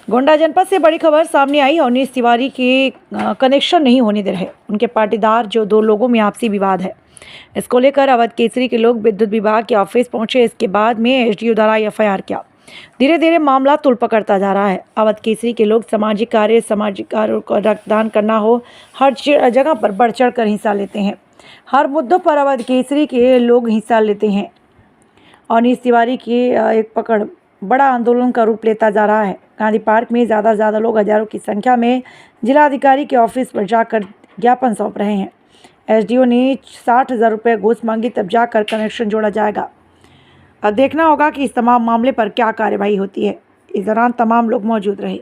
गोंडा जनपद से बड़ी खबर सामने आई। अवनीश तिवारी के कनेक्शन नहीं होने दे रहे उनके पाटीदार, जो दो लोगों में आपसी विवाद है। इसको लेकर अवध केसरी के लोग विद्युत विभाग के ऑफिस पहुंचे। इसके बाद में एसडीओ द्वारा एफआईआर किया। धीरे धीरे मामला तूल पकड़ता जा रहा है। अवध केसरी के लोग सामाजिक कार्यों को रक्तदान करना हो, हर जगह पर बढ़ चढ़ कर हिस्सा लेते हैं। हर मुद्दों पर अवध केसरी के लोग हिस्सा लेते हैं। अवनीश तिवारी की एक पकड़ बड़ा आंदोलन का रूप लेता जा रहा है। गांधी पार्क में ज़्यादा से ज़्यादा लोग हजारों की संख्या में जिलाधिकारी के ऑफिस पर जाकर ज्ञापन सौंप रहे हैं। एसडीओ ने 60,000 रुपये घूस मांगी, तब जाकर कनेक्शन जोड़ा जाएगा। अब देखना होगा कि इस तमाम मामले पर क्या कार्रवाई होती है। इस दौरान तमाम लोग मौजूद रहे।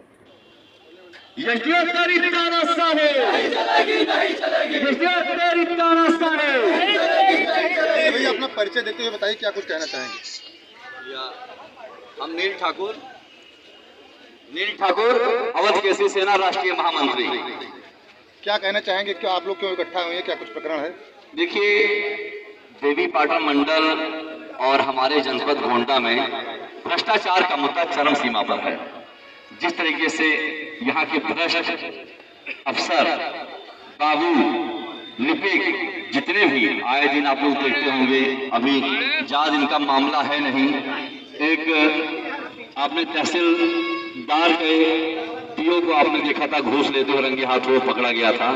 भैया अपना परिचय देते हुए बताइए, क्या कुछ कहना चाहेंगे? हम नील ठाकुर अवध केसरी सेना राष्ट्रीय महामंत्री। क्या कहना चाहेंगे? क्यों आप लोग क्यों इकट्ठा हुए हैं? क्या कुछ प्रकरण है? देखिए, देवी पाटन मंडल और हमारे जनपद गोंडा में भ्रष्टाचार का मुद्दा चरम सीमा पर है। जिस तरीके से यहाँ के भ्रष्ट अफसर, बाबू, लिपिक जितने भी आए दिन आप लोग देखते होंगे, अभी ज्यादा इनका मामला है नहीं। एक आपने तहसीलदार के पीओ को आपने देखा था घूस लेते हुए रंगे हाथों पकड़ा गया था।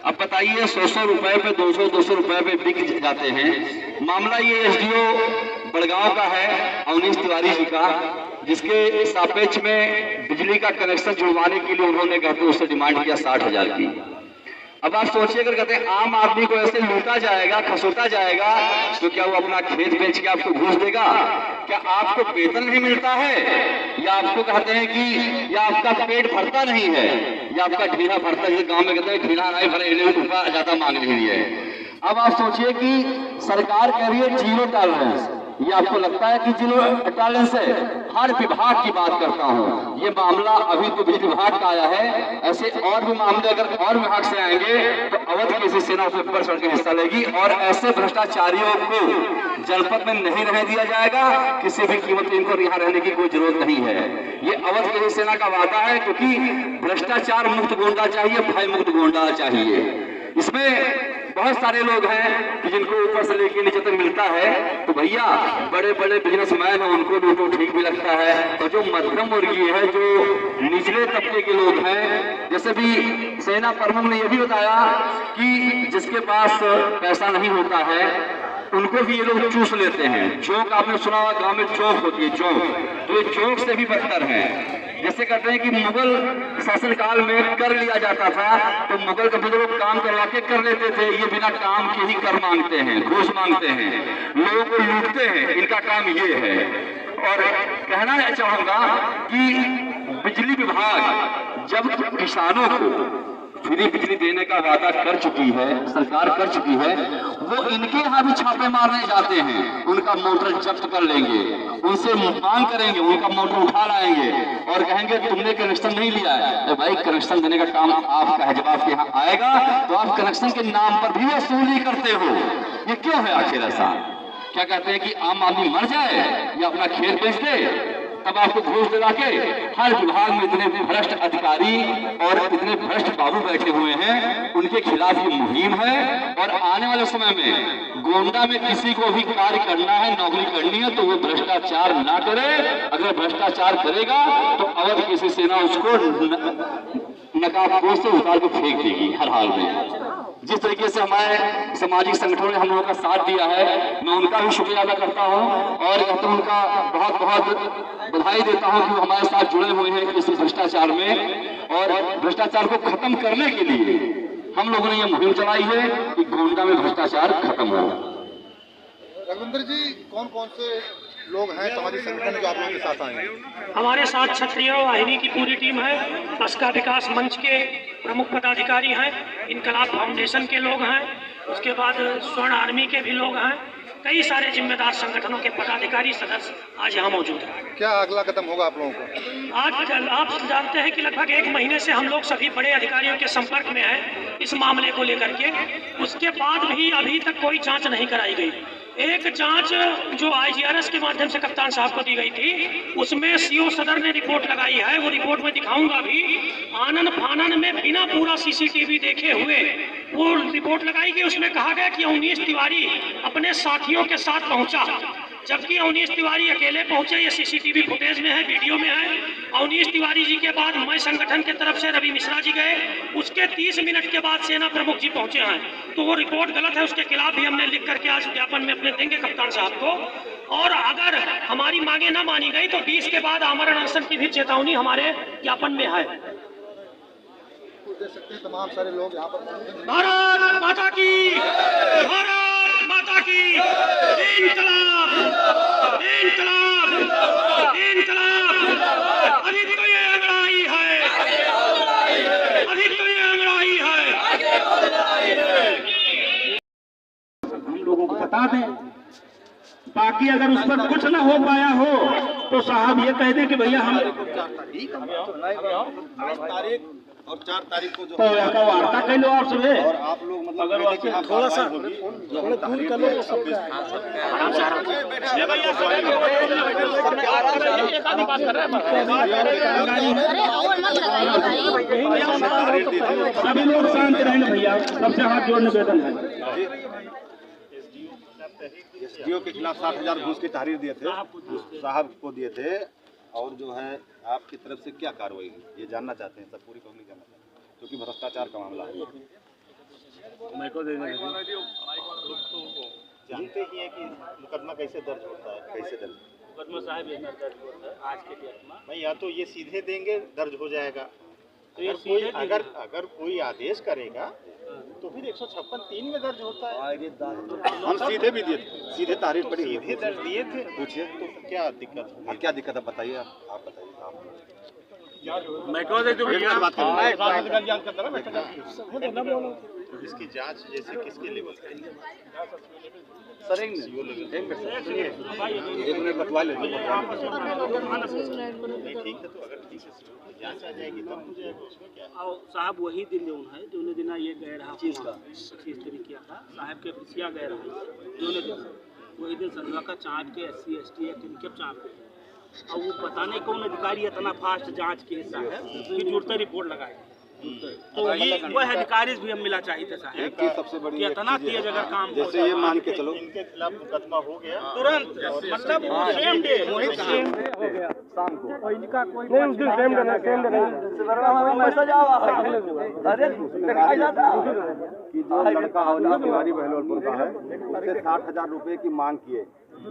अब बताइए, 100 रुपए पे 200 रुपए पे बिक जाते हैं। मामला ये एसडीओ बड़गांव का है, अवनीश तिवारी जी का, जिसके सापेक्ष में बिजली का कनेक्शन जुड़वाने के लिए उन्होंने कहते उससे डिमांड किया 60,000 की। अब आप सोचिए, अगर कहते हैं आम आदमी को ऐसे लूटा जाएगा, खसोटा जाएगा, तो क्या वो अपना खेत बेच के आपको घूस देगा? क्या आपको वेतन नहीं मिलता है, या आपको कहते हैं कि या आपका पेट भरता नहीं है, या आपका ढीना भरता है? गांव में कहते हैं ढीना नहीं भरे, रुपया ज्यादा मांग रही है। अब आप सोचिए कि सरकार कह रही है जीरो टॉलरेंस, ये आपको लगता है कि जीरो टॉलरेंस है? हर विभाग की बात करता हूँ। ये मामला अभी तो बिजली विभाग का आया है, ऐसे और भी मामले अगर और विभाग से आएंगे तो अवध केसरी सेना उसमें बढ़ चढ़ के हिस्सा लेगी, और ऐसे भ्रष्टाचारियों को जनपद में नहीं रहने दिया जाएगा। किसी भी कीमत पे इनको यहाँ रहने की कोई जरूरत नहीं है। ये अवध केसरी सेना का वादा है, क्योंकि भ्रष्टाचार मुक्त गोंडा चाहिए, भय मुक्त गोंडा चाहिए। इसमें बहुत सारे लोग हैं कि जिनको ऊपर से लेके नीचे तक मिलता है, तो भैया बड़े बड़े बिजनेसमैन हैं, उनको भी तो ठीक भी लगता है। और जो मध्यम वर्गीय है, जो निचले तबके के लोग हैं, जैसे भी सेना प्रमुख ने यह भी बताया कि जिसके पास पैसा नहीं होता है उनको भी ये लोग चूस लेते हैं। चौक आपने सुना हुआ, गांव में चौक होती है, चौक, तो ये चौक से भी बदतर है। जैसे कहते हैं कि मुगल शासनकाल में कर लिया जाता था, तो मुगल कभी लोग काम करवा के कर लेते थे, ये बिना काम के ही कर मांगते हैं, घूस मांगते हैं, लोगों को लूटते हैं, इनका काम ये है। और कहना चाहूंगा कि बिजली विभाग जब किसानों को फ्री बिजली देने का वादा कर चुकी है, सरकार कर चुकी है, वो इनके यहाँ भी छापे मारने जाते हैं, उनका मोटर जब्त कर लेंगे, उनसे मांग करेंगे, उनका मोटर उठा लाएंगे और कहेंगे तुमने कनेक्शन नहीं लिया है। भाई, कनेक्शन देने का काम आपका है, जब आपके यहाँ आएगा तो आप कनेक्शन के नाम पर भी वसूली करते हो। ये क्यों है आखिर ऐसा? क्या कहते हैं कि आम आदमी मर जाए या अपना खेत बेच दे, तब आपको घूस दिला के? हर विभाग में इतने भ्रष्ट अधिकारी और इतने भ्रष्ट बाबू बैठे हुए हैं, उनके खिलाफ ये मुहिम है। और आने वाले समय में गोंडा में किसी को भी कार्य करना है, नौकरी करनी है, तो वो भ्रष्टाचार ना करे। अगर भ्रष्टाचार करेगा तो अवध केसरी सेना उसको नकाबपोश से उतार के फेंक देगी हर हाल में। जिस तरीके से हमारे सामाजिक संगठनों ने हम लोगों का साथ दिया है, मैं उनका भी शुक्रिया अदा करता हूं और तो उनका बहुत बहुत बधाई देता हूं कि वो हमारे साथ जुड़े हुए हैं इस भ्रष्टाचार में। और भ्रष्टाचार को खत्म करने के लिए हम लोगों ने ये मुहिम चलाई है कि गोंडा में भ्रष्टाचार खत्म हो। रघुविंदर जी, कौन कौन से लोग हैं सामाजिक संगठन जो आप लोगों के साथ आए हैं? हमारे साथ क्षत्रिय वाहिनी की पूरी टीम है, बसका विकास मंच के प्रमुख पदाधिकारी हैं, इनकलाब फाउंडेशन के लोग हैं, उसके बाद स्वर्ण आर्मी के भी लोग हैं, कई सारे जिम्मेदार संगठनों के पदाधिकारी सदस्य आज यहाँ मौजूद हैं। क्या अगला कदम होगा आप लोगों का? आज आप जानते हैं कि लगभग 1 महीने से हम लोग सभी बड़े अधिकारियों के संपर्क में हैं इस मामले को लेकर के। उसके बाद भी अभी तक कोई जांच नहीं कराई गई। एक जांच जो IGRS के माध्यम से कप्तान साहब को दी गई थी, उसमें सीओ सदर ने रिपोर्ट लगाई है, वो रिपोर्ट में दिखाऊंगा भी। आनन फानन में बिना पूरा CCTV देखे हुए वो रिपोर्ट लगाई गई। उसमें कहा गया कि अवनीश तिवारी अपने साथियों के साथ पहुंचा, जबकि अवनीश तिवारी अकेले पहुंचे। ये CCTV फुटेज में है, वीडियो में है। अवनीश तिवारी जी के बाद मैं संगठन के तरफ से रवि मिश्रा जी गए, उसके 30 मिनट के बाद सेना प्रमुख जी पहुंचे हैं। तो वो रिपोर्ट गलत है, उसके खिलाफ भी हमने लिख करके आज ज्ञापन में अपने देंगे कप्तान साहब को। और अगर हमारी मांगे ना मानी गई तो 20 के बाद आमरण अनशन की भी चेतावनी हमारे ज्ञापन में है। देख सकते हैं तमाम सारे लोग यहाँ पर। भारत माता की, भारत माता की, इनकलाब, इनकलाब, इनकलाब। अभी तो ये अंगड़ाई है, अभी तो ये अंगड़ाई है। हम लोगों को बता दें, बाकी अगर उस पर कुछ न हो पाया हो तो साहब ये कह दें कि भैया हम तारीख और 4 तारीख को जो तो का वार्ता कर लो आप सुबह। और आप लोग मतलब थोड़ा सा दूर कर लो। सभी लोग शांत रहें भैया, सबसे हाथ जोड़ने निवेदन है। SDO के खिलाफ 60,000 घूस की तहरीर दिए थे, साहब को दिए थे। और जो है आपकी तरफ से क्या कार्रवाई हुई ये जानना चाहते हैं, सब पूरी पब्लिक जानना चाहते हैं, क्योंकि भ्रष्टाचार का मामला है। जानते ही हैं कि मुकदमा कैसे दर्ज होता है, कैसे दर्ज मुकदमा साहब ये दर्ज होता है आज के डेट में। नहीं, या तो ये सीधे देंगे दर्ज हो जाएगा, तो ये कोई अगर कोई आदेश करेगा तो फिर 156(3) में दर्ज होता है। हम सीधे भी दिए थे, सीधे तहरीर पड़ी, सीधे दर्ज दिए थे। पूछिए तो क्या दिक्कत है? क्या दिक्कत है बताइए, आप बताइए। मैं कह देता हूँ इसकी जांच जैसे किसके लेवल पे? सर एक मिनट बतवा लेते हैं। ठीक है, तो अगर ठीक है जांच आ जाएगी तब हो जाएगा, उसमें क्या है? साहब वही दिन जो है जो दिन ये गए रहा 25 तरीके था साहब के पिछिया गए रहा जो दिन वही दिन संध्या का चाँद के SC ST एक्ट इनके चाँद पे। और वो पता नहीं कौन अधिकारी इतना फास्ट जांच के हिस्सा है कि जुड़ते रिपोर्ट लगाए। तो ये वह अधिकारी भी हम मिला चाहिए था साहब। एक चीज सबसे बड़ी इतना तेज अगर काम जैसे ये मान के चलो इनके खिलाफ मुकदमा हो गया तुरंत, मतलब सेम डे हो गया शाम को। कि जो लड़का अवनीश तिवारी बहलोलपुर का है उससे 60,000 रुपए की मांग किए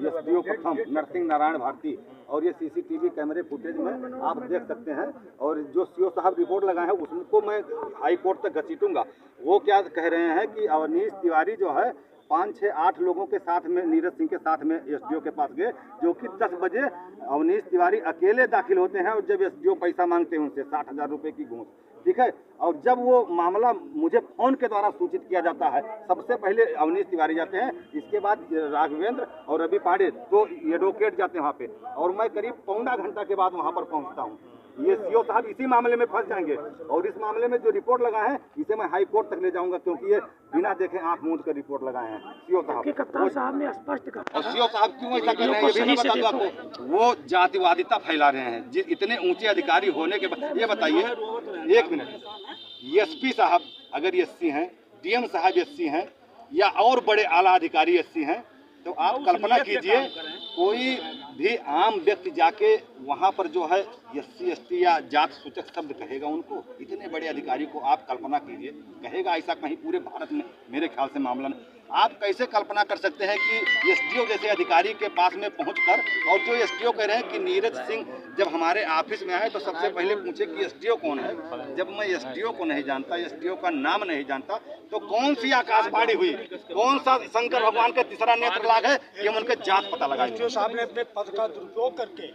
SDO प्रथम नरसिंह नारायण भारती। और ये CCTV कैमरे फुटेज में आप देख सकते हैं। और जो CO साहब रिपोर्ट लगाए हैं उसको मैं हाई कोर्ट तक घसीटूंगा। वो क्या कह रहे हैं कि अवनीश तिवारी जो है 5, 6, 8 लोगों के साथ में नीरज सिंह के साथ में SDO के पास गए, जो कि 10 बजे अवनीश तिवारी अकेले दाखिल होते हैं और जब SDO पैसा मांगते हैं उनसे 60,000 रुपए की घूस, ठीक है। और जब वो मामला मुझे फोन के द्वारा सूचित किया जाता है, सबसे पहले अवनीश तिवारी जाते हैं, इसके बाद राघवेंद्र और रवि पांडे तो एडवोकेट जाते हैं वहाँ पे, और मैं करीब पौना घंटा के बाद वहाँ पर पहुँचता हूँ। ये CO साहब इसी मामले में फंस जाएंगे और इस मामले में जो रिपोर्ट लगाए हैं इसे मैं हाई कोर्ट तक ले जाऊंगा, क्योंकि ये बिना देखे आंख मूंद कर रिपोर्ट लगाए हैं CO साहब। कप्तान साहब ने स्पष्ट कहा। और CO साहब क्यों ऐसा कर रहे हैं ये भी मैं बता दूं आपको। वो जातिवादिता फैला रहे हैं इतने ऊंचे अधिकारी होने के बाद। ये बताइए, एक मिनट, SP साहब अगर SC हैं, DM साहब SC हैं, या और बड़े आला अधिकारी SC हैं, तो आप कल्पना कीजिए कोई भी आम व्यक्ति जाके वहाँ पर जो है SC ST या जात सूचक शब्द कहेगा उनको, इतने बड़े अधिकारी को आप कल्पना कीजिए, कहेगा ऐसा कहीं पूरे भारत में मेरे ख्याल से मामला नहीं। आप कैसे कल्पना कर सकते हैं कि SDO जैसे अधिकारी के पास में पहुंचकर, और जो SDO कह रहे हैं कि नीरज सिंह जब हमारे ऑफिस में आए तो सबसे पहले पूछे कि SDO कौन है। जब मैं SDO को नहीं जानता, SDO का नाम नहीं जानता, तो कौन सी आकाशवाणी हुई, कौन सा शंकर भगवान का तीसरा नेत्र लाग है कि हम उनके जात पता लगाएंगे। जो साहब ने अपने पद का दुरुपयोग करके,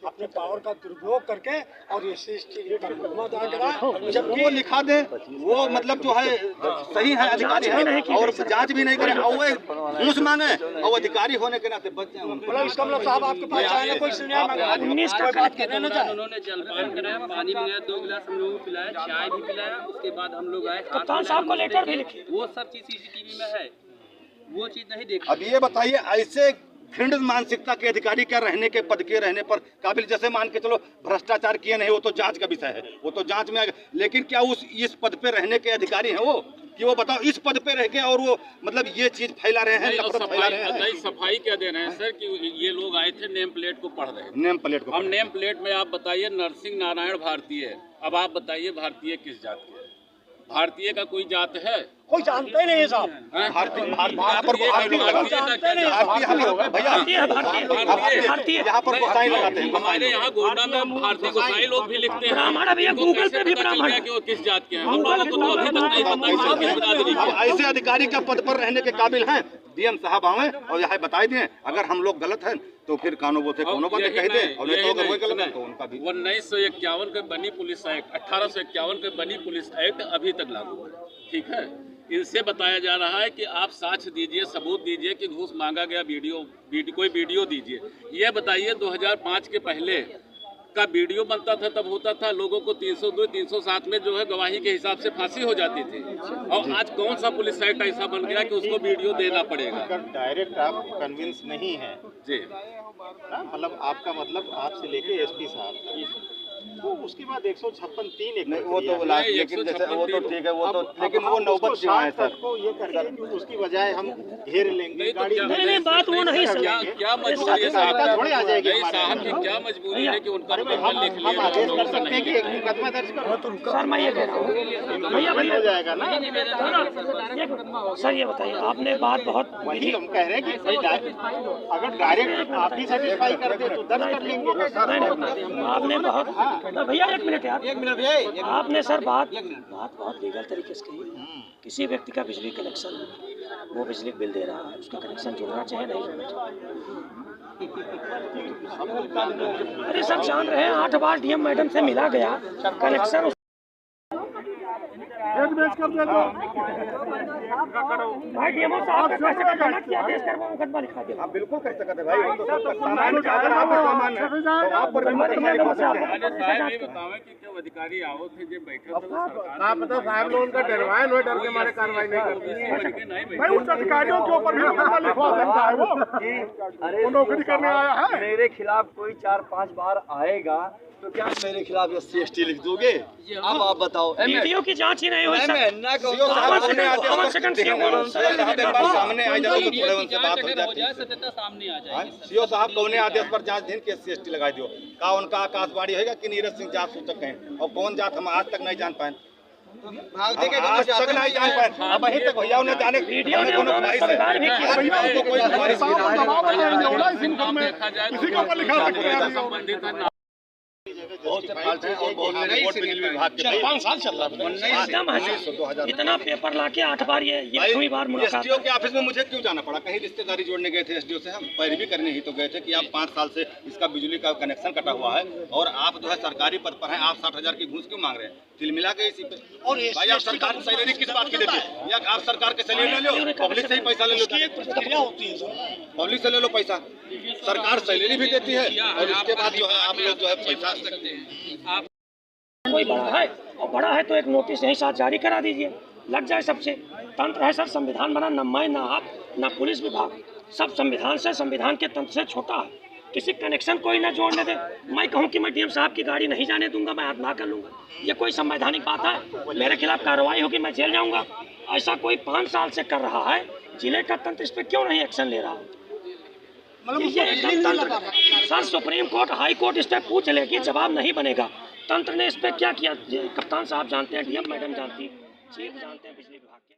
अपने पावर का दुरुपयोग करके और ये का मुकदमा दायर करा, जब वो लिखा दे वो मतलब जो है सही है, अधिकारी है, और जांच भी नहीं करे और वो घूस मांगे और अधिकारी होने के नाते बच जाए। इसका मतलब साहब आपके पास चाहे कोई सुनिया उन्होंने जलपान कराया, पानी पिलाया, 2 गिलास हम लोगों को पिलाया, चाय भी पिलाया। उसके बाद हम लोग आए, कप्तान साहब को लेटर भी लिखे, वो सब चीज CCTV में है। वो चीज नहीं देखी। अब ये बताइए ऐसे घृणित मानसिकता के अधिकारी क्या रहने के पद के रहने पर काबिल, जैसे मान के चलो भ्रष्टाचार किए नहीं, वो तो जांच का विषय है, वो तो जांच में, लेकिन क्या उस इस पद पे रहने के अधिकारी हैं वो, कि वो बताओ इस पद पे रह के और वो मतलब ये चीज फैला रहे हैं, नफरत फैला रहे हैं। सफाई क्या दे रहे हैं सर कि ये लोग आए थे नेम प्लेट को पढ़ रहे हैं। नेम प्लेट को हम नेम प्लेट में आप बताइए नरसिंह नारायण भारतीय, अब आप बताइए भारतीय किस जात के है? भारतीय का कोई जात है? कोई जानते ही नहीं है साहब। भारतीय यहाँ पर गोसाई लगाते हैं। हमारे यहाँ गोंडा में भारतीय गोसाई लोग भी लिखते हैं। हमारा भैया गूगल पे भी ब्राह्मण है कि वो किस जात के हैं। हम लोगों को तो अभी तक नहीं पता कि किस बिरादरी के हैं। ऐसे अधिकारी का पद पर रहने के काबिल हैं। डीएम साहब आवे और यहाँ बता दिए, अगर हम लोग गलत हैं तो फिर कानून बोलते कोनो बातें कह दे, और नहीं तो अगर वही गलत है तो उनका भी। 1951 के बनी पुलिस एक्ट, 1851 के बनी पुलिस एक्ट अभी तक लागू है। ठीक है, इनसे बताया जा रहा है कि आप साक्ष्य दीजिए, सबूत दीजिए कि घूस मांगा गया, कोई वीडियो दीजिए। ये बताइए 2005 के पहले का वीडियो बनता था तब होता था, लोगों को 302 307 में जो है गवाही के हिसाब से फांसी हो जाती थी। और आज कौन सा पुलिस एक्ट ऐसा बन गया कि उसको वीडियो देना पड़ेगा? अगर डायरेक्ट आप कन्विंस नहीं है जी, मतलब आपका मतलब आपसे लेके एसपी साहब तो उसके बाद 156(3) नहीं, वो तो लास्ट, लेकिन जैसे वो तो ठीक है, वो तो, लेकिन वो नौबत क्यों है सर? को ये करके कि उसकी बजाय हम घेर लेंगे गाड़ी। नहीं, बात वो नहीं सर। क्या मजबूरी है साहब? थोड़ी आ जाएगी नहीं साहब की क्या मजबूरी है कि उनका मुकदमा लिख हम आदेश कर सकते लिया? हैं कि एक मुकदमा दर्ज करो। सर मैं ये कह रहा हूँ भैया हो जाएगा ना। सर ये बताइए, आपने बात बहुत वही हम कह रहे हैं कि अगर डायरेक्ट आप भी सेटिस्फाई करते तो दर्ज कर लेंगे। आपने बहुत भैया एक मिनट यार, आपने सर बात बहुत लीगल तरीके से कही। किसी व्यक्ति का बिजली कनेक्शन, वो बिजली बिल दे रहा है, उसका कनेक्शन जुड़ना चाहिए नहीं जुड़ना चाहिए? अरे सब जान रहे हैं, 8 बार डीएम मैडम से मिला गया, कनेक्शन भाई डीएमओ साहब कैसे गलत किया, देश कर वो मुकदमा लिखा दिया। आप बिल्कुल कर सकते हैं भाई, वो तो सबका सामान है, अगर आपका सामान है तो आप पर मुकदमा लिखा सकते हैं। साहब ये बतावे कि क्या अधिकारी आओ थे जो बैठे थे सरकार, आप बताओ साहब लोग उनका डरवाए लो, डर के मारे कार्रवाई नहीं करती। भाई उन अधिकारियों के ऊपर भी मुकदमा लिखवा सकता है वो नौकरी करने आया है। मेरे खिलाफ कोई 4-5 बार आएगा तो क्या मेरे खिलाफ SC/ST लिख दोगे? अब आप बताओ। वीडियो की जांच ही नहीं हुई सर। सीओ साहब सामने आते हैं, सामने आ जाओ तो थोड़े उनसे बात हो जाती है। सत्यता सामने आ जाए। सीओ साहब कौने आदेश पर जांच दिन के SC/ST लगा दियो, का उनका आकाशवाणी होगा कि नीरज सिंह जात सूचक हैं, और कौन जात हम आज तक नहीं जान पाए, आज तक नहीं जान पाए। अब वहीं तक भैया उन्हें जाने वीडियो ने कोनो ख्वाहिश है, तो कोई ख्वाहिश किसी के ऊपर लिखा सकते हैं। संबंधित है। बहुत से फॉल्ट हैं और बहुत से रिपोर्ट बिजली विभाग के 5 साल चल रहा है। एकदम है, इतना पेपर लाके 8 बार ये 8वीं बार मुलाकात। एसडीओ के ऑफिस में मुझे क्यों जाना पड़ा? कहीं रिश्तेदारी जोड़ने गए थे एसडीओ से, हम पैरवी करने ही तो गए थे कि आप 5 साल से इसका बिजली का कनेक्शन कटा हुआ है और आप जो है सरकारी पद पर हैं, आप 60,000 की घूस क्यों मांग रहे हैं? तिल मिला के इसी पे। और भाई आप सरकार को सैलरी किस बात की देती है? या आप सरकार के सैलरी ले लो, पब्लिक से ही पैसा ले लो, प्रक्रिया होती है सर। पब्लिक से ले लो पैसा, सरकार सैलरी भी देती है और उसके बाद जो है आप लोग जो है पैसा सकते हैं। कोई बड़ा है और बड़ा है तो एक नोटिस यहीं साथ जारी करा दीजिए, लग जाए सबसे। तंत्र है सर, संविधान बना, न मैं ना आप ना पुलिस विभाग, सब संविधान से, संविधान के तंत्र से छोटा है। किसी कनेक्शन कोई ना जोड़ने दे, मैं कहूँ कि मैं डीएम साहब की गाड़ी नहीं जाने दूंगा, मैं आत्महत्या कर लूंगा, ये कोई संवैधानिक बात है? मेरे खिलाफ कार्रवाई होगी, मैं जेल जाऊंगा। ऐसा कोई 5 साल से कर रहा है, जिले का तंत्र इस पर क्यों नहीं एक्शन ले रहा? ये एकदम तंत्र sir, supreme court, high court इस पर पूछ लेगी, जवाब नहीं बनेगा। तंत्र ने इस पर क्या किया? कप्तान साहब जानते हैं, डीएम मैडम जानती, चीफ जानते हैं बिजली विभाग के।